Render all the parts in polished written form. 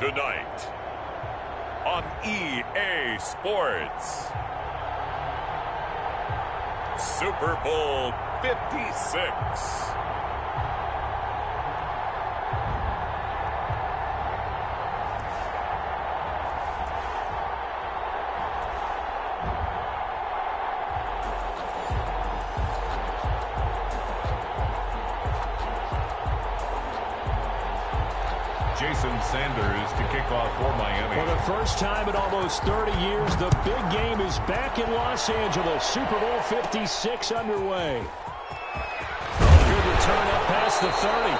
Tonight on EA Sports, Super Bowl 56. Sanders to kick off for Miami. For the first time in almost 30 years, the big game is back in Los Angeles. Super Bowl 56 underway. Good return up past the 30.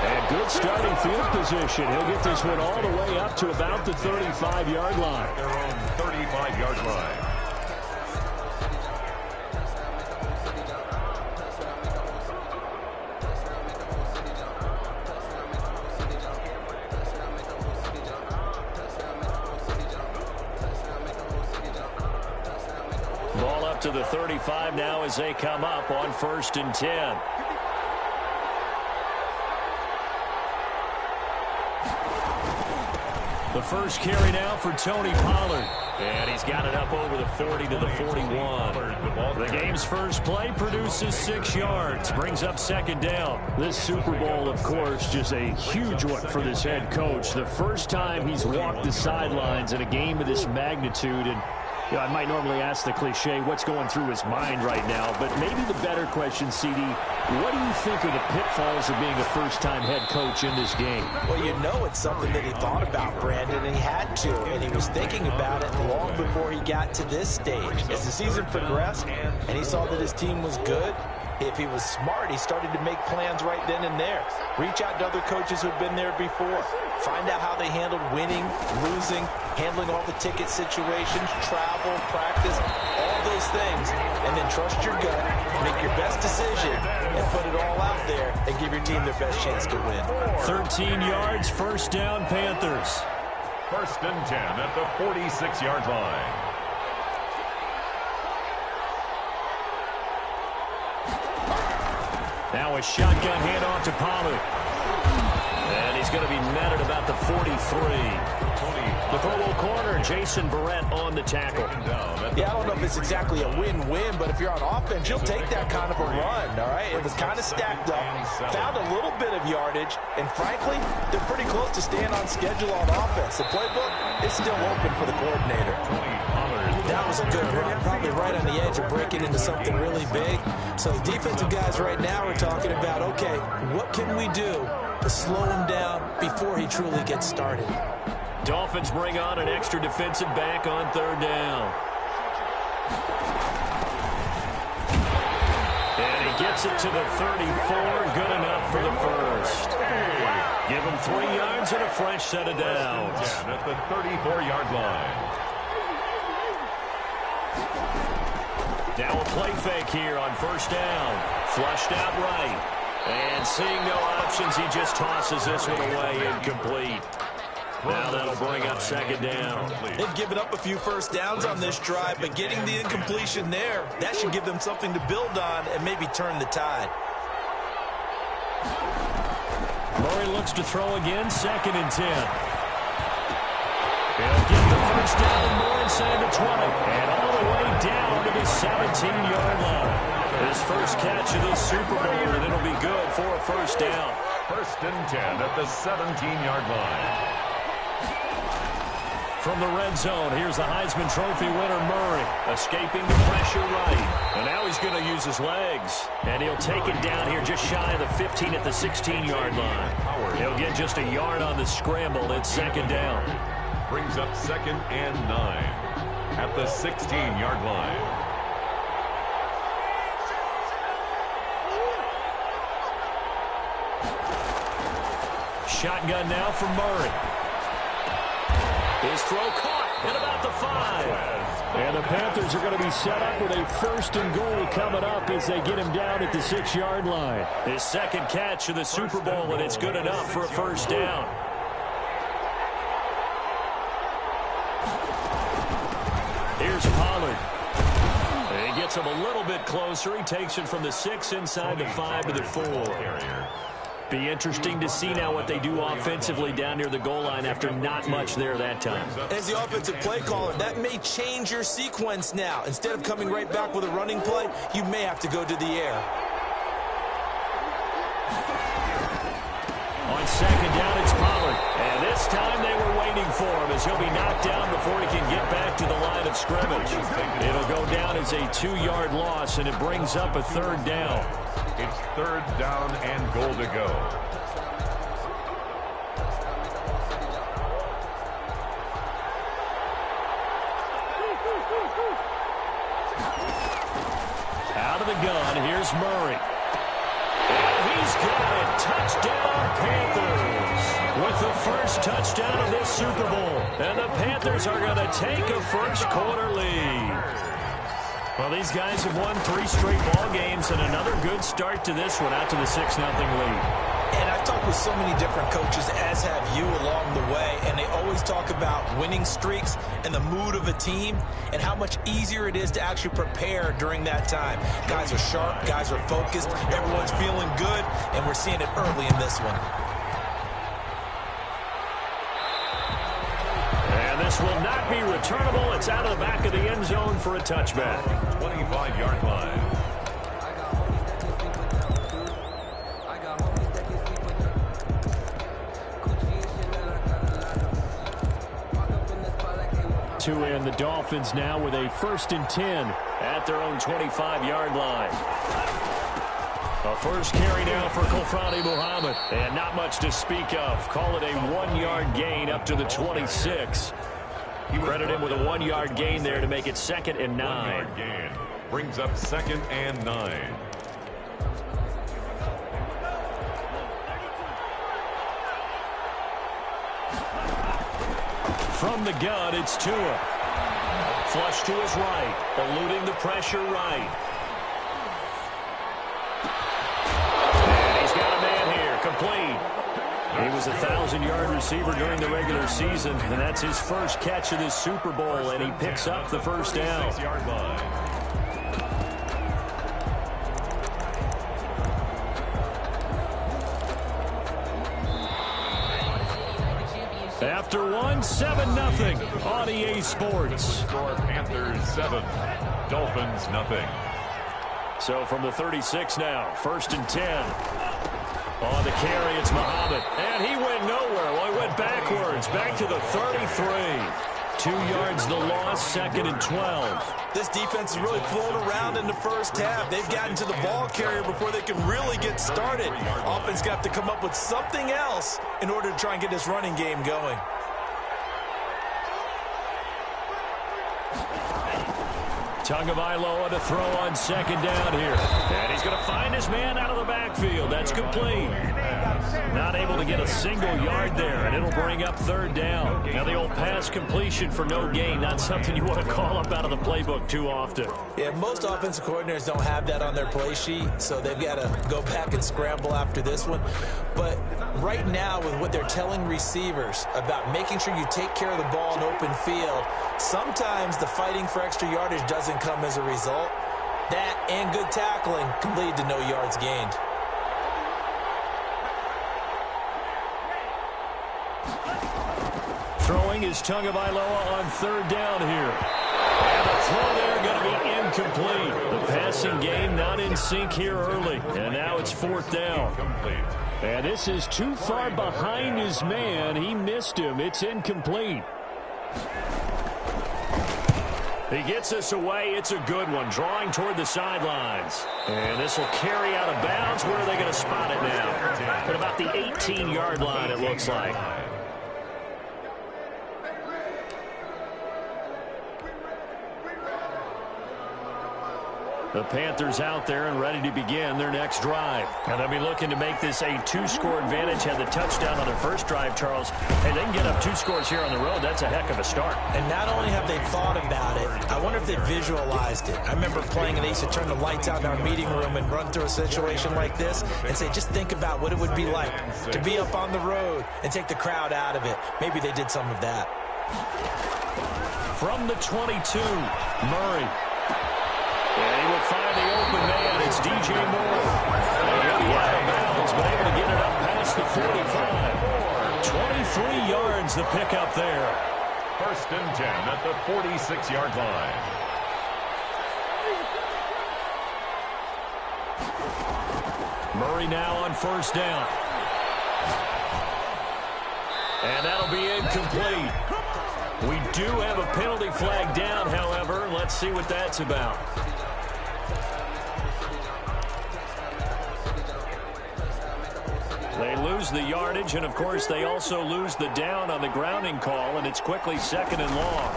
And good starting field position. He'll get this one all the way up to about the 35-yard line. Their own 35-yard line. To the 35 now as they come up on 1st and 10. The first carry now for Tony Pollard. And he's got it up over the 40 to the 41. The game's first play produces 6 yards. Brings up 2nd down. This Super Bowl, of course, just a huge one for this head coach. The first time he's walked the sidelines in a game of this magnitude. And you know, I might normally ask the cliche, what's going through his mind right now? But maybe the better question, CD, what do you think of the pitfalls of being a first-time head coach in this game? Well, you know it's something that he thought about, Brandon, and he had to. And he was thinking about it long before he got to this stage. As the season progressed and he saw that his team was good, if he was smart, he started to make plans right then and there. Reach out to other coaches who've been there before. Find out how they handled winning, losing, handling all the ticket situations, travel, practice, all those things. And then trust your gut, make your best decision, and put it all out there and give your team their best chance to win. 13 yards, 1st down, Panthers. 1st and 10 at the 46-yard line. Now a shotgun handoff to Pollard. And he's going to be met at about the 43. The Pro Bowl corner, Jason Barrett on the tackle. Yeah, I don't know if it's exactly a win-win, but if you're on offense, you'll take that kind of a run, all right? It was kind of stacked up, found a little bit of yardage, and frankly, they're pretty close to staying on schedule on offense. The playbook is still open for the coordinator. That was a good run, probably right on the edge of breaking into something really big. So the defensive guys right now are talking about, okay, what can we do to slow him down before he truly gets started? Dolphins bring on an extra defensive back on 3rd down. And he gets it to the 34, good enough for the first. Give him 3 yards and a fresh set of downs. At the 34-yard line. Now a play fake here on 1st down. Flushed out right. And seeing no options, he just tosses this one away, incomplete. Now that'll bring up 2nd down. They've given up a few first downs on this drive, but getting the incompletion there, that should give them something to build on and maybe turn the tide. Murray looks to throw again, 2nd and 10. He'll get the first down more inside the 20. And all the way down to the 17-yard line. His first catch of this Super Bowl, and it'll be good for a first down. 1st and 10 at the 17-yard line. From the red zone, here's the Heisman Trophy winner, Murray, escaping the pressure right. And now he's going to use his legs. And he'll take it down here just shy of the 15 at the 16-yard line. He'll get just a yard on the scramble. It's 2nd down. Brings up 2nd and 9 at the 16-yard line. Shotgun now for Murray. His throw caught at about the 5. And the Panthers are going to be set up with a 1st and goal coming up as they get him down at the 6-yard line. His 2nd catch of the Super Bowl, and it's good enough for a first down. Here's Pollard. He gets him a little bit closer. He takes it from the 6 inside the 5 to the 4. Be interesting to see now what they do offensively down near the goal line after not much there that time. As the offensive play caller, that may change your sequence now. Instead of coming right back with a running play, you may have to go to the air. On second down, it's Pollard. And this time they were waiting for him as he'll be knocked down before he can get back to the line of scrimmage. It'll go down as a 2-yard loss, and it brings up a third down. It's third down and goal to go. Out of the gun, here's Murray. And he's got it. Touchdown, Panthers. With the first touchdown of this Super Bowl. And the Panthers are going to take a first-quarter lead. Well, these guys have won 3 straight ball games, and another good start to this one out to the 6-0 lead. And I've talked with so many different coaches, as have you along the way, and they always talk about winning streaks and the mood of a team and how much easier it is to actually prepare during that time. Guys are sharp, guys are focused, everyone's feeling good, and we're seeing it early in this one. And this will not be returnable. It's out of the back of the end zone for a touchback. 25-yard line. And the Dolphins now with a 1st and 10 at their own 25-yard line. A first carry now for Kofani Muhammad. And not much to speak of. Call it a 1-yard gain up to the 26. Credit him with a 1-yard gain there to make it 2nd and 9. 1-yard gain brings up 2nd and 9. From the gun, it's Tua. Flush to his right, eluding the pressure right. And he's got a man here, complete. He was a 1,000-yard receiver during the regular season, and that's his first catch of this Super Bowl, and he picks up the first down. 6-yard line. After one, 7-0 on EA Sports. Score Panthers 7, Dolphins nothing. So from the 36 now, 1st and 10. On the carry, it's Muhammad. And he went nowhere. Well, he went backwards, back to the 33. 2 yards the loss, 2nd and 12. This defense has really flown around in the first half. They've gotten to the ball carrier before they can really get started. Offense got to come up with something else in order to try and get this running game going. Tagovailoa to throw on 2nd down here. And he's going to find his man out of the backfield. That's complete. Not able to get a single yard there, and it'll bring up 3rd down. Now the old pass completion for no gain, not something you want to call up out of the playbook too often. Yeah, most offensive coordinators don't have that on their play sheet, so they've got to go back and scramble after this one. But right now, with what they're telling receivers about making sure you take care of the ball in open field, sometimes the fighting for extra yardage doesn't come as a result. That and good tackling can lead to no yards gained. Throwing is Tagovailoa on 3rd down here. And the throw there going to be incomplete. The passing game not in sync here early. And now it's 4th down. And this is too far behind his man. He missed him. It's incomplete. He gets this away. It's a good one. Drawing toward the sidelines. And this will carry out of bounds. Where are they going to spot it now? At about the 18-yard line, it looks like. The Panthers out there and ready to begin their next drive. And they'll be looking to make this a 2-score advantage. Had the touchdown on their first drive, Charles. Hey, they can get up 2 scores here on the road. That's a heck of a start. And not only have they thought about it, I wonder if they visualized it. I remember playing and they used to turn the lights out in our meeting room and run through a situation like this and say, just think about what it would be like to be up on the road and take the crowd out of it. Maybe they did some of that. From the 22, Murray. And he will find the open man. It's DJ Moore. And he'll be out of bounds, but able to get it up 3 yards the pickup there. 1st and 10 at the 46-yard line. Murray now on 1st down. And that'll be incomplete. We do have a penalty flag down, however. Let's see what that's about. They lose the yardage, and, of course, they also lose the down on the grounding call, and it's quickly 2nd and long.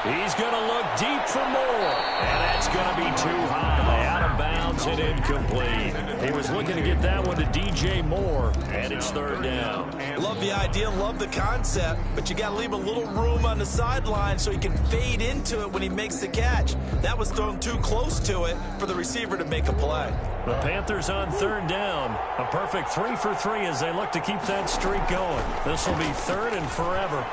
He's going to look deep for more, and that's going to be too high. Out of bounds and incomplete. He was looking to get that one to DJ Moore, and it's 3rd down. Love the idea, love the concept, but you got to leave a little room on the sideline so he can fade into it when he makes the catch. That was thrown too close to it for the receiver to make a play. The Panthers on 3rd down. A perfect 3 for 3 as they look to keep that streak going. This will be 3rd and forever.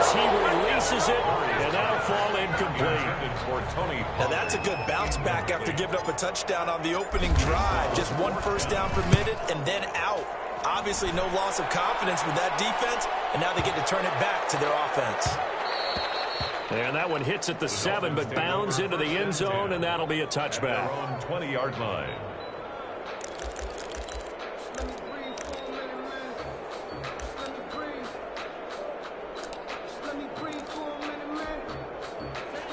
He releases it, and that'll fall incomplete. Now that's a good bounce back after giving up a touchdown on the opening drive. Just 1 first down permitted and then out. Obviously no loss of confidence with that defense, and now they get to turn it back to their offense. And that one hits at the 7, but bounds into the end zone, and that'll be a touchback. On 20-yard line.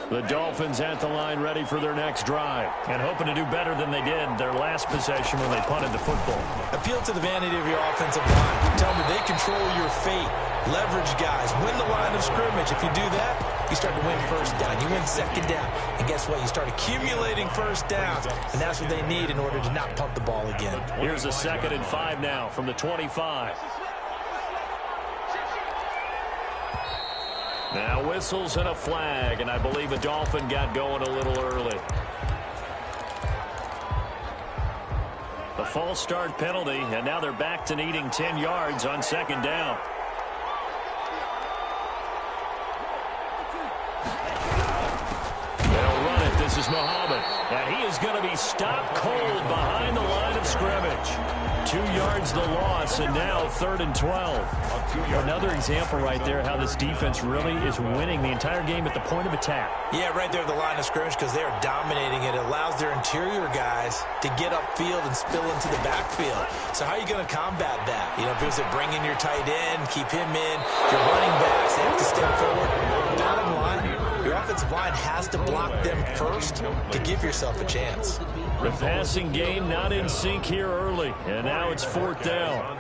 The Dolphins at the line ready for their next drive and hoping to do better than they did their last possession when they punted the football. Appeal to the vanity of your offensive line. Tell them that they control your fate. Leverage guys. Win the line of scrimmage. If you do that, you start to win 1st down. You win 2nd down. And guess what? You start accumulating 1st downs. And that's what they need in order to not punt the ball again. Here's a 2nd and 5 now from the 25. Now whistles and a flag, and I believe a Dolphin got going a little early. The false start penalty, and now they're back to needing 10 yards on 2nd down. They'll run it. This is Muhammad, and he is going to be stopped cold behind the line of scrimmage. 2 yards the loss, and now 3rd and 12. Another example right there how this defense really is winning the entire game at the point of attack. Yeah, right there at the line of scrimmage because they're dominating it. It allows their interior guys to get upfield and spill into the backfield. So how are you going to combat that? You know, if it was to bring in your tight end, keep him in, your running backs, they have to step forward. Bottom line, your offensive line has to block them first to give yourself a chance. The passing game not in sync here early, and now it's 4th down.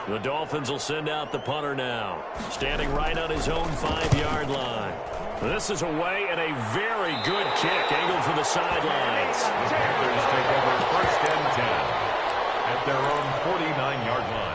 The Dolphins will send out the punter now, standing right on his own 5-yard line. This is away and a very good kick, angled for the sidelines. The Panthers take over 1st and 10 at their own 49-yard line.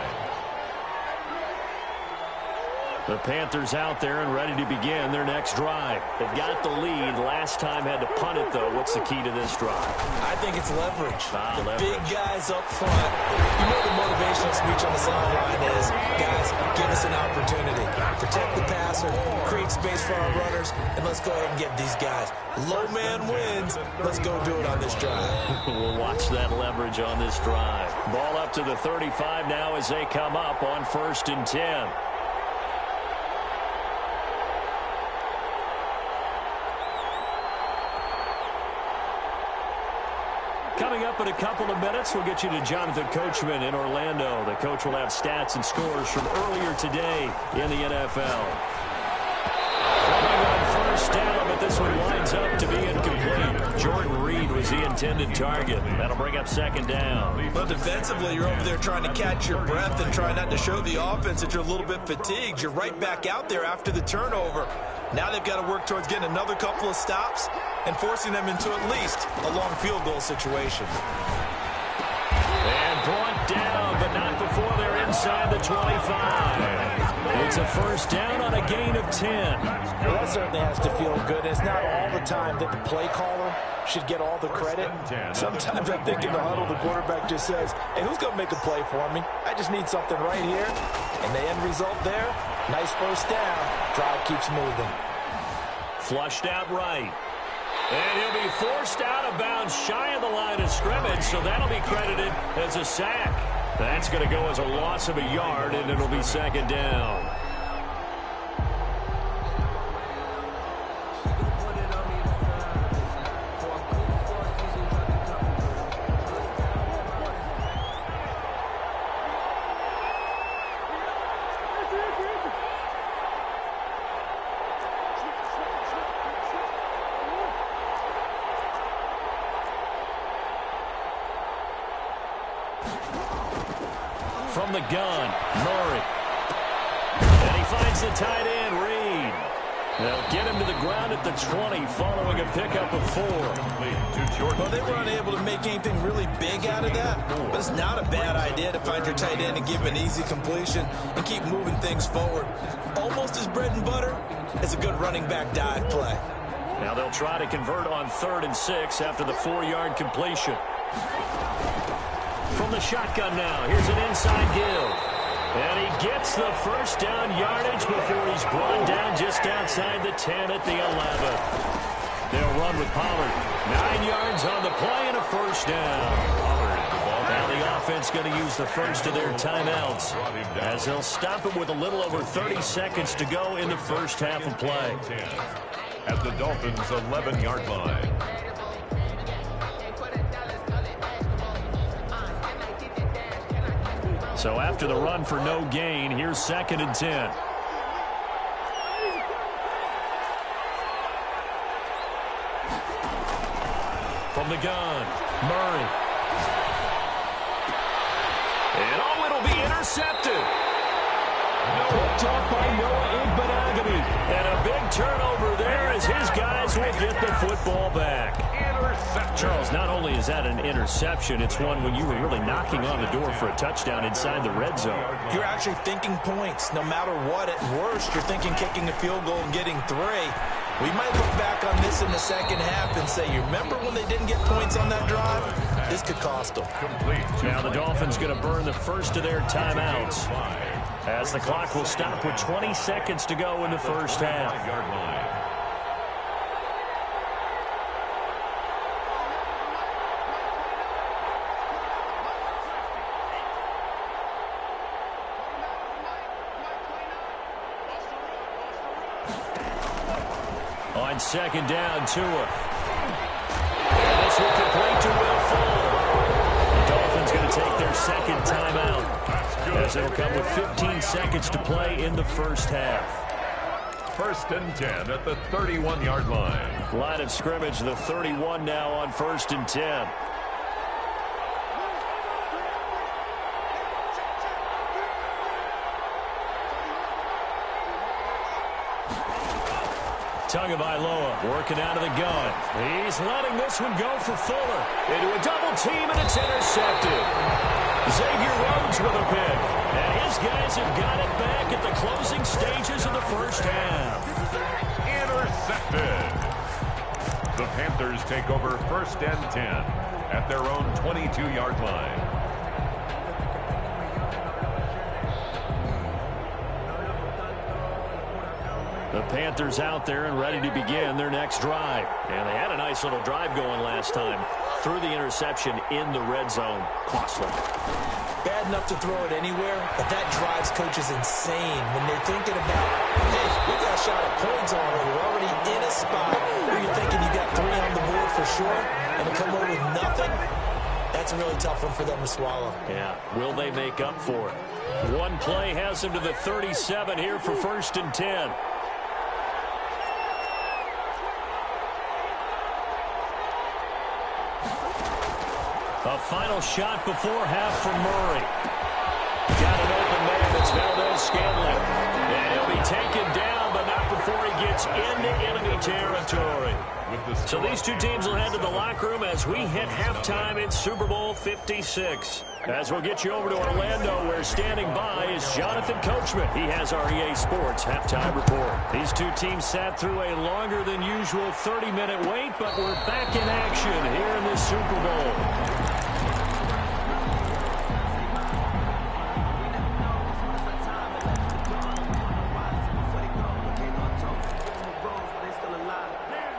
The Panthers out there and ready to begin their next drive. They've got the lead. Last time had to punt it, though. What's the key to this drive? I think it's leverage. Leverage. Big guys up front. You know the motivational speech on the sideline is, guys, give us an opportunity. Protect the passer, create space for our runners, and let's go ahead and get these guys. Low man wins. Let's go do it on this drive. We'll watch that leverage on this drive. Ball up to the 35 now as they come up on 1st and 10. Coming up in a couple of minutes, we'll get you to Jonathan Coachman in Orlando. The coach will have stats and scores from earlier today in the NFL. Coming on 1st down, but this one winds up to be incomplete. Jordan Reed was the intended target. That'll bring up 2nd down. Well, defensively, you're over there trying to catch your breath and try not to show the offense that you're a little bit fatigued. You're right back out there after the turnover. Now they've got to work towards getting another couple of stops and forcing them into at least a long field goal situation. And brought down, but not before they're inside the 25. It's a 1st down on a gain of 10. Well, that certainly has to feel good. It's not all the time that the play caller should get all the credit. Sometimes I think in the huddle, the quarterback just says, hey, who's going to make a play for me? I just need something right here. And the end result there, nice 1st down. Drive keeps moving. Flushed out right. And he'll be forced out of bounds shy of the line of scrimmage, so that'll be credited as a sack. That's going to go as a loss of a yard, and it'll be second down. From the gun, Murray. And he finds the tight end, Reed. They'll get him to the ground at the 20 following a pickup of 4. Well, they were unable to make anything really big out of that, but it's not a bad idea to find your tight end and give him an easy completion and keep moving things forward. Almost as bread and butter as a good running back dive play. Now they'll try to convert on 3rd and 6 after the 4-yard completion. From the shotgun now, here's an inside give. And he gets the first down yardage before he's brought down just outside the 10 at the 11. They'll run with Pollard. 9 yards on the play and a first down. Now the offense going to use the first of their timeouts as they'll stop it with a little over 30 seconds to go in the first half of play. At the Dolphins' 11-yard line. So after the run for no gain, here's 2nd and 10. From the gun, Murray. And it'll be intercepted. Picked off by Noah Igbenogany. And a big turnover there as his guys will get the football back. Charles, not only is that an interception, it's one when you were really knocking on the door for a touchdown inside the red zone. You're actually thinking points. No matter what, at worst, you're thinking kicking a field goal and getting 3. We might look back on this in the second half and say, you remember when they didn't get points on that drive? This could cost them. Now the Dolphins going to burn the first of their timeouts as the clock will stop with 20 seconds to go in the first half. On 2nd down, Tua. And this will complete to Will Fuller. The Dolphins going to take their 2nd timeout as it'll come with 15 seconds to play in the first half. 1st and 10 at the 31-yard line. Line of scrimmage, the 31 now on 1st and 10. Tagovailoa working out of the gun. He's letting this one go for Fuller. Into a double team, and it's intercepted. Xavier Rhodes with a pick. And his guys have got it back at the closing stages of the first half. Intercepted. The Panthers take over 1st and 10 at their own 22-yard line. The Panthers out there and ready to begin their next drive. And they had a nice little drive going last time. Threw the interception in the red zone. Costly. Bad enough to throw it anywhere, but that drives coaches insane when they're thinking about, hey, we got a shot at points already. We're already in a spot where you're thinking you got 3 on the board for sure, and to come away with nothing, that's a really tough one for them to swallow. Yeah, will they make up for it? One play has them to the 37 here for 1st and 10. A final shot before half from Murray. Got an open man. It's Valdez-Scantling. And he'll be taken down, but not before he gets into enemy territory. So these two teams will head to the locker room as we hit halftime in Super Bowl 56. As we'll get you over to Orlando, where standing by is Jonathan Coachman. He has our EA Sports halftime report. These two teams sat through a longer than usual 30-minute wait, but we're back in action here in this Super Bowl.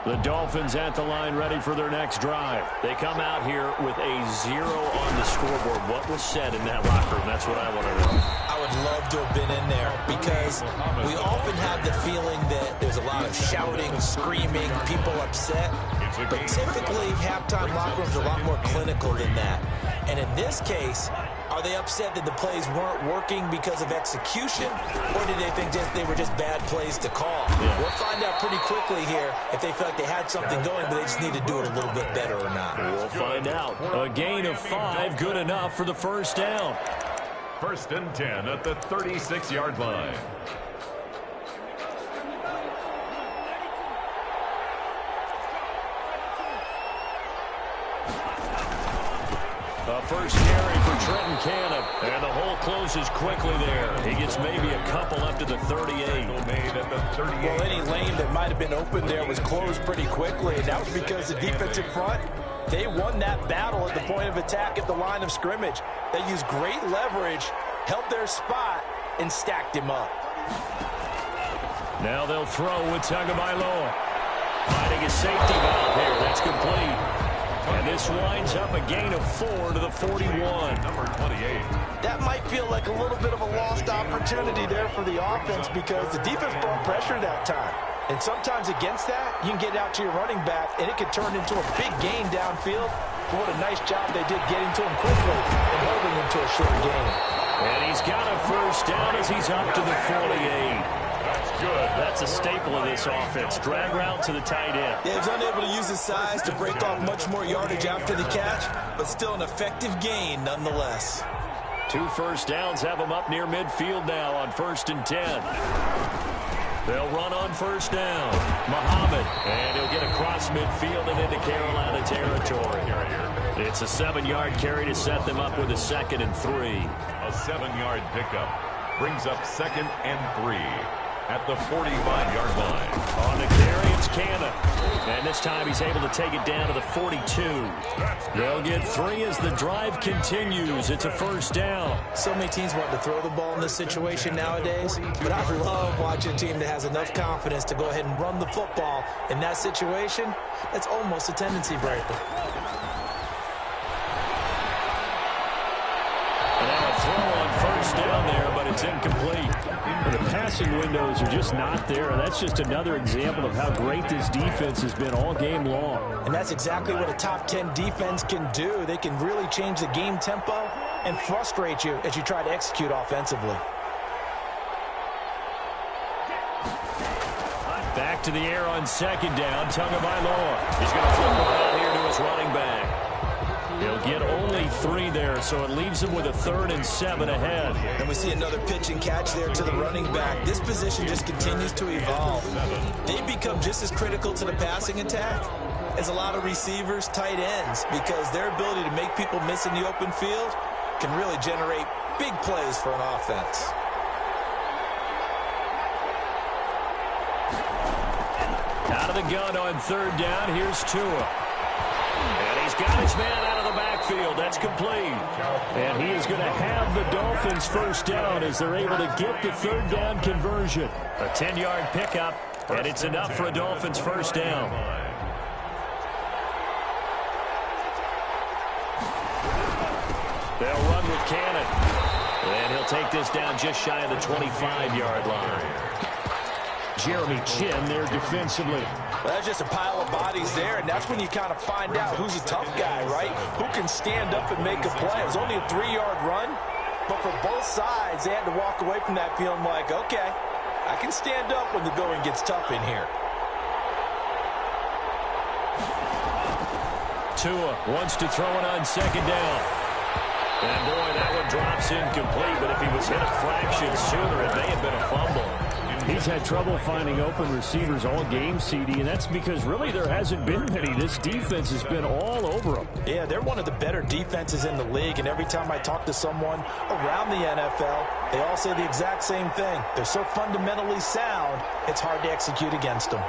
The Dolphins at the line ready for their next drive. They come out here with a 0 on the scoreboard. What was said in that locker room? That's what I want to know. I would love to have been in there because we often have the feeling that there's a lot of shouting, screaming, people upset. But typically, halftime locker rooms are a lot more clinical than that. And in this case, are they upset that the plays weren't working because of execution, or did they think they were just bad plays to call? Yeah. We'll find out pretty quickly here if they felt like they had something going, but they just need to do it a little bit better or not. We'll find out. A gain of 5, good enough for the first down. 1st and 10 at the 36-yard line. A first carry for Trenton Cannon, and the hole closes quickly there. He gets maybe a couple up to the 38. Well, any lane that might have been open there was closed pretty quickly, and that was because the defensive front, they won that battle at the point of attack at the line of scrimmage. They used great leverage, held their spot, and stacked him up. Now they'll throw with Tagovailoa. Finding a safety valve here. That's complete. And this winds up a gain of 4 to the 41. Number 28. That might feel like a little bit of a lost opportunity there for the offense because the defense brought pressure that time. And sometimes against that, you can get out to your running back, and it could turn into a big gain downfield. But what a nice job they did getting to him quickly and holding him to a short gain. And he's got a first down as he's up to the 48. Good. That's a staple of this offense. Drag route to the tight end. Yeah, he was unable to use his size to break off much more yardage after the catch, but still an effective gain nonetheless. 2 first downs have him up near midfield now on 1st and 10. They'll run on first down. Muhammad, and he'll get across midfield and into Carolina territory. It's a 7-yard carry to set them up with a 2nd and 3. A 7-yard pickup brings up 2nd and 3. At the 45-yard line. On the carry, it's Cannon. And this time he's able to take it down to the 42. They'll get 3 as the drive continues. It's a first down. So many teams want to throw the ball in this situation nowadays, but I love watching a team that has enough confidence to go ahead and run the football. In that situation, that's almost a tendency breaker. And a throw on first down there, but it's incomplete. The passing windows are just not there. That's just another example of how great this defense has been all game long. And that's exactly what a top 10 defense can do. They can really change the game tempo and frustrate you as you try to execute offensively. Back to the air on 2nd down. Tagovailoa. He's going to flip it out here to his running back. He'll get only 3 there, so it leaves him with a 3rd and 7 ahead. And we see another pitch and catch there to the running back. This position just continues to evolve. They become just as critical to the passing attack as a lot of receivers, tight ends, because their ability to make people miss in the open field can really generate big plays for an offense. Out of the gun on 3rd down, here's Tua. And he's got his man out of the backfield. That's complete. And he is going to have the Dolphins first down as they're able to get the 3rd down conversion. A 10-yard pickup, and it's enough for a Dolphins first down. They'll run with Cannon. And he'll take this down just shy of the 25-yard line. Jeremy Chin there defensively. Well, that's just a pile of bodies there, and that's when you kind of find out who's a tough guy, right? Who can stand up and make a play. It was only a 3-yard run, but for both sides, they had to walk away from that feeling like, okay, I can stand up when the going gets tough in here. Tua wants to throw it on 2nd down. And boy, that one drops incomplete, but if he was hit a fraction sooner, it may have been a fumble. He's had trouble finding open receivers all game, CD, and that's because really there hasn't been many. This defense has been all over them. Yeah, they're one of the better defenses in the league, and every time I talk to someone around the NFL, they all say the exact same thing. They're so fundamentally sound, it's hard to execute against them.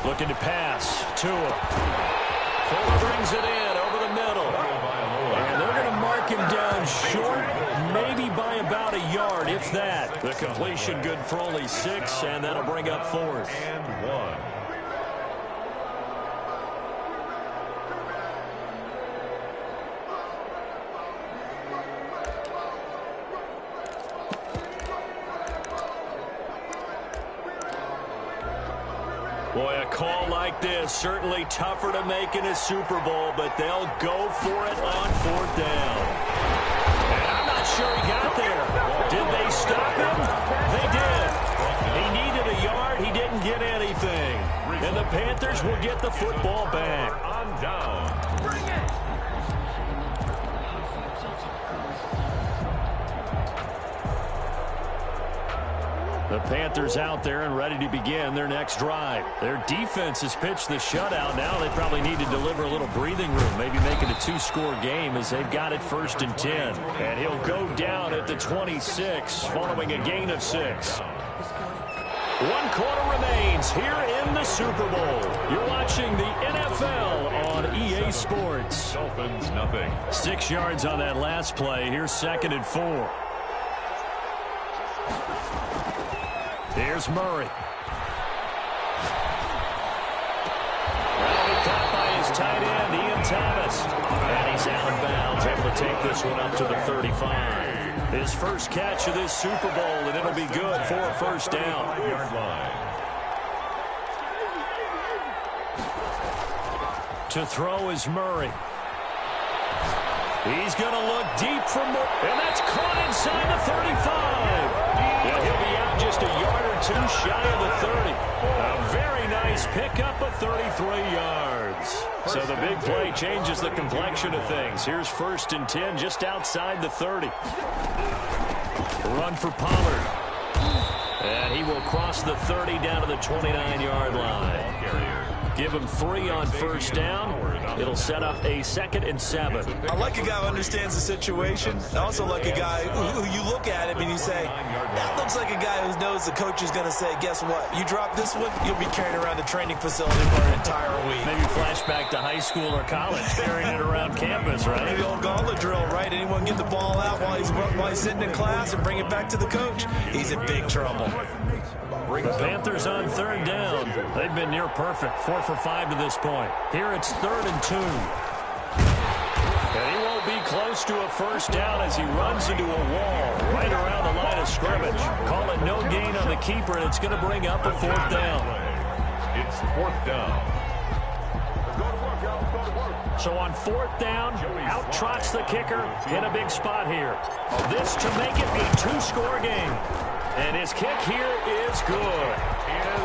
Looking to pass. Tua. Fuller brings it in over the middle. And they're going to mark him down short, maybe by about a yard, if that. The completion good for only 6, and that'll bring up 4th. And 1. Boy, a call like this, certainly tougher to make in a Super Bowl, but they'll go for it on 4th down. And I'm not sure he got there. Did they stop him? They did. He needed a yard. He didn't get anything. And the Panthers will get the football back. On down. The Panthers out there and ready to begin their next drive. Their defense has pitched the shutout. Now they probably need to deliver a little breathing room, maybe make it a 2-score game as they've got it 1st and 10. And he'll go down at the 26 following a gain of 6. 1 quarter remains here in the Super Bowl. You're watching the NFL on EA Sports. Dolphins, nothing. 6 yards on that last play. Here's 2nd and 4. Here's Murray. That'll be caught by his tight end, Ian Thomas. And he's out of bounds, able to take this one up to the 35. His first catch of this Super Bowl, and it'll be good for a 1st down. Yard line. To throw is Murray. He's going to look deep for Murray, and that's caught inside the 35. Yeah, he'll be out just a yard or 2 shy of the 30. A very nice pickup of 33 yards. So the big play changes the complexion of things. Here's 1st and 10 just outside the 30. Run for Pollard. And he will cross the 30 down to the 29-yard line. Give him 3 on 1st down. It'll set up a 2nd and 7. I like a guy who understands the situation. I also like a guy who you look at him and you say, that looks like a guy who knows the coach is going to say, guess what? You drop this one, you'll be carrying around the training facility for an entire week. Maybe flashback to high school or college, carrying it around campus, right? The old gauntlet drill, right? Anyone get the ball out while he's sitting in class and bring it back to the coach? He's in big trouble. The Panthers on 3rd down. They've been near perfect. 4 for 5 to this point. Here it's 3rd and 2. And he won't be close to a 1st down as he runs into a wall right around the line of scrimmage. Call it no gain on the keeper, and it's going to bring up a 4th down. It's 4th down. So on 4th down, out trots the kicker in a big spot here. This to make it a 2-score game. And his kick here is good.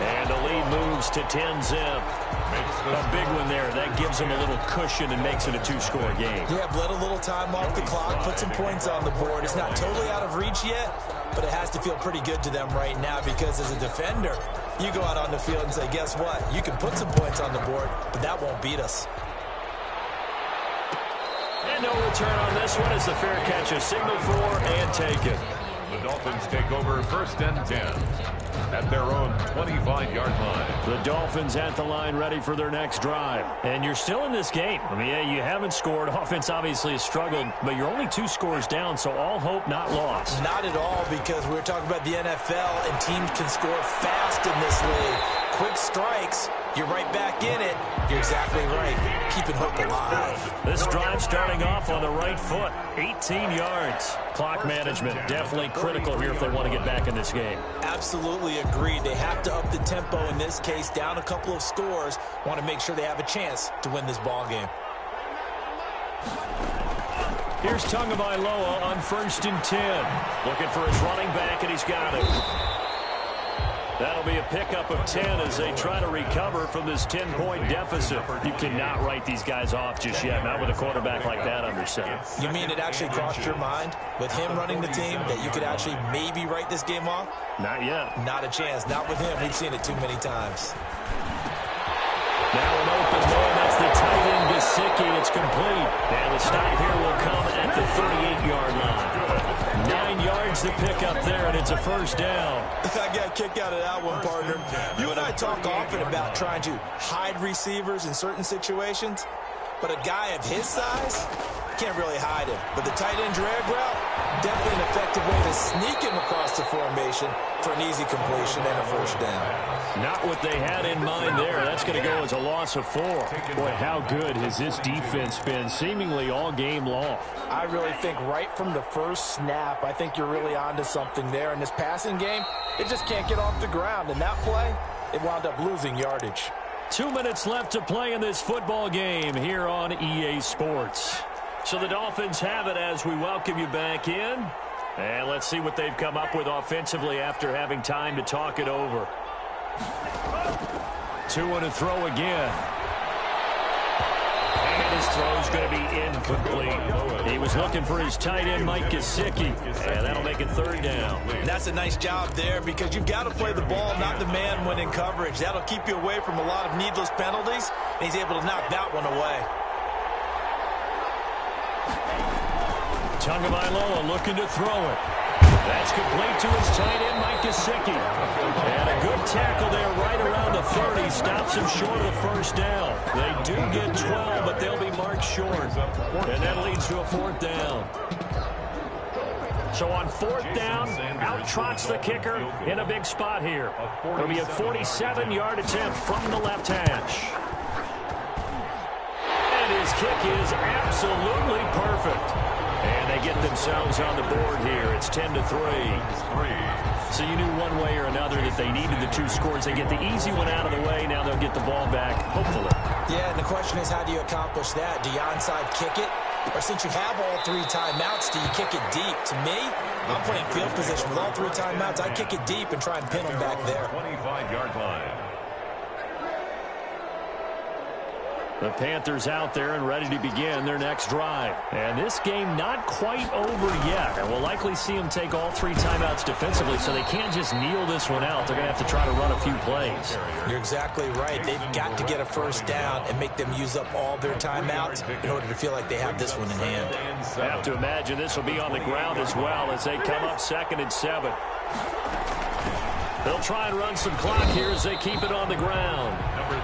And the lead moves to 10-zip. A big one there. That gives him a little cushion and makes it a 2-score game. Yeah, let a little time off the clock, put some points on the board. It's not totally out of reach yet, but it has to feel pretty good to them right now because as a defender, you go out on the field and say, guess what? You can put some points on the board, but that won't beat us. And no return on this one as the fair catch is signaled for and taken. The Dolphins take over 1st and 10 at their own 25-yard line. The Dolphins at the line ready for their next drive. And you're still in this game. I mean, yeah, you haven't scored. Offense obviously has struggled, but you're only 2 scores down, so all hope not lost. Not at all, because we're talking about the NFL, and teams can score fast in this league. Quick strikes, you're right back in it. You're exactly right. Keeping hope alive. This drive starting off on the right foot. 18 yards. Clock management definitely critical here if they want to get back in this game. Absolutely agreed. They have to up the tempo in this case, down a couple of scores. Want to make sure they have a chance to win this ball game. Here's Tagovailoa on 1st and 10. Looking for his running back, and he's got it. That'll be a pickup of 10 as they try to recover from this 10-point deficit. You cannot write these guys off just yet, not with a quarterback like that under center. You mean it actually crossed your mind with him running the team that you could actually maybe write this game off? Not yet. Not a chance. Not with him. We've seen it too many times. Now an open man. That's the tight end, Gesicki. It's complete. And the stop here will come at the 38-yard line. 9 yards to pick up there, and it's a 1st down. I got a kick out of that one, partner. You and I talk often about trying to hide receivers in certain situations, but a guy of his size can't really hide him. But the tight end drag route, Definitely an effective way to sneak him across the formation for an easy completion and a first down. Not what they had in mind there. That's going to go as a loss of 4. Boy, how good has this defense been seemingly all game long? I really think right from the first snap, I think you're really onto something there. In this passing game, it just can't get off the ground. And that play, it wound up losing yardage. 2 minutes left to play in this football game here on EA Sports. So the Dolphins have it as we welcome you back in. And let's see what they've come up with offensively after having time to talk it over. 2 and a throw again. And his throw's going to be incomplete. He was looking for his tight end, Mike Gesicki. And that'll make it 3rd down. That's a nice job there because you've got to play the ball, not the man when in coverage. That'll keep you away from a lot of needless penalties. And he's able to knock that one away. Tagovailoa looking to throw it. That's complete to his tight end, Mike Gesicki. And a good tackle there right around the 30. Stops him short of the first down. They do get 12, but they'll be marked short. And that leads to a 4th down. So on 4th down, out trots the kicker in a big spot here. It'll be a 47-yard attempt from the left hash. And his kick is absolutely perfect. And they get themselves on the board here. It's 10-3. So you knew one way or another that they needed the 2 scores. They get the easy one out of the way. Now they'll get the ball back, hopefully. Yeah, and the question is, how do you accomplish that? Do you onside kick it? Or since you have all 3 timeouts, do you kick it deep? To me, I'm playing field position with all 3 timeouts. I kick it deep and try and pin them back there. 25-yard line. The Panthers out there and ready to begin their next drive. And this game not quite over yet. And we'll likely see them take all 3 timeouts defensively, so they can't just kneel this one out. They're going to have to try to run a few plays. You're exactly right. They've got to get a first down and make them use up all their timeouts in order to feel like they have this one in hand. I have to imagine this will be on the ground as well as they come up 2nd and 7. They'll try and run some clock here as they keep it on the ground.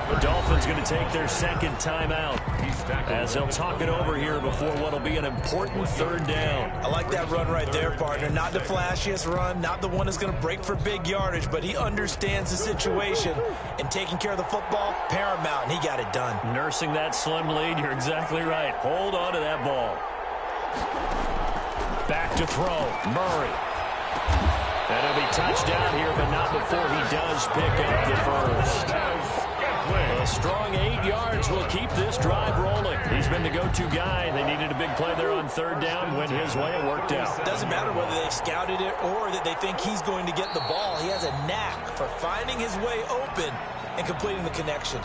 The Dolphins going to take their 2nd timeout as they'll talk it over here before what will be an important 3rd down. I like that run right there, partner. Not the flashiest run, not the one that's going to break for big yardage, but he understands the situation, and taking care of the football, paramount, and he got it done. Nursing that slim lead, you're exactly right. Hold on to that ball. Back to throw, Murray. And he'll be touchdown here, but not before he does pick up the first. A strong 8 yards will keep this drive rolling. He's been the go-to guy. They needed a big play there on 3rd down. Went his way. It worked out. Doesn't matter whether they scouted it or that they think he's going to get the ball. He has a knack for finding his way open and completing the connection.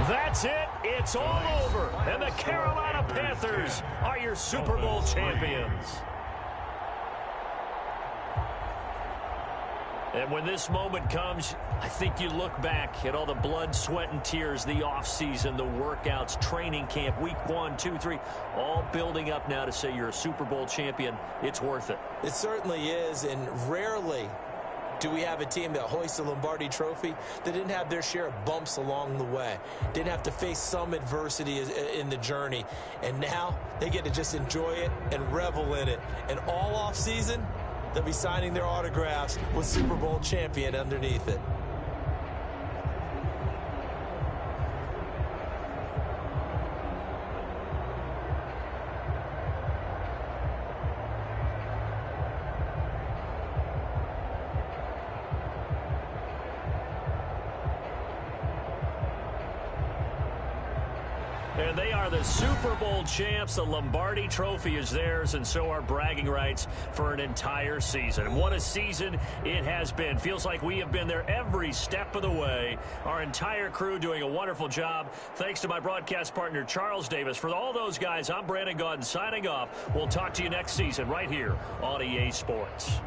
That's it. It's all over. And the Carolina Panthers are your Super Bowl champions. And when this moment comes, I think you look back at all the blood, sweat, and tears, the offseason, the workouts, training camp, week 1, 2, 3, all building up now to say you're a Super Bowl champion. It's worth it. It certainly is, and rarely do we have a team that hoists the Lombardi Trophy that didn't have their share of bumps along the way, didn't have to face some adversity in the journey, and now they get to just enjoy it and revel in it. And all off season, they'll be signing their autographs with Super Bowl champion underneath it. And they are the Super Bowl champs. The Lombardi Trophy is theirs, and so are bragging rights for an entire season. And what a season it has been. Feels like we have been there every step of the way. Our entire crew doing a wonderful job. Thanks to my broadcast partner, Charles Davis. For all those guys, I'm Brandon Gaudin signing off. We'll talk to you next season right here on EA Sports.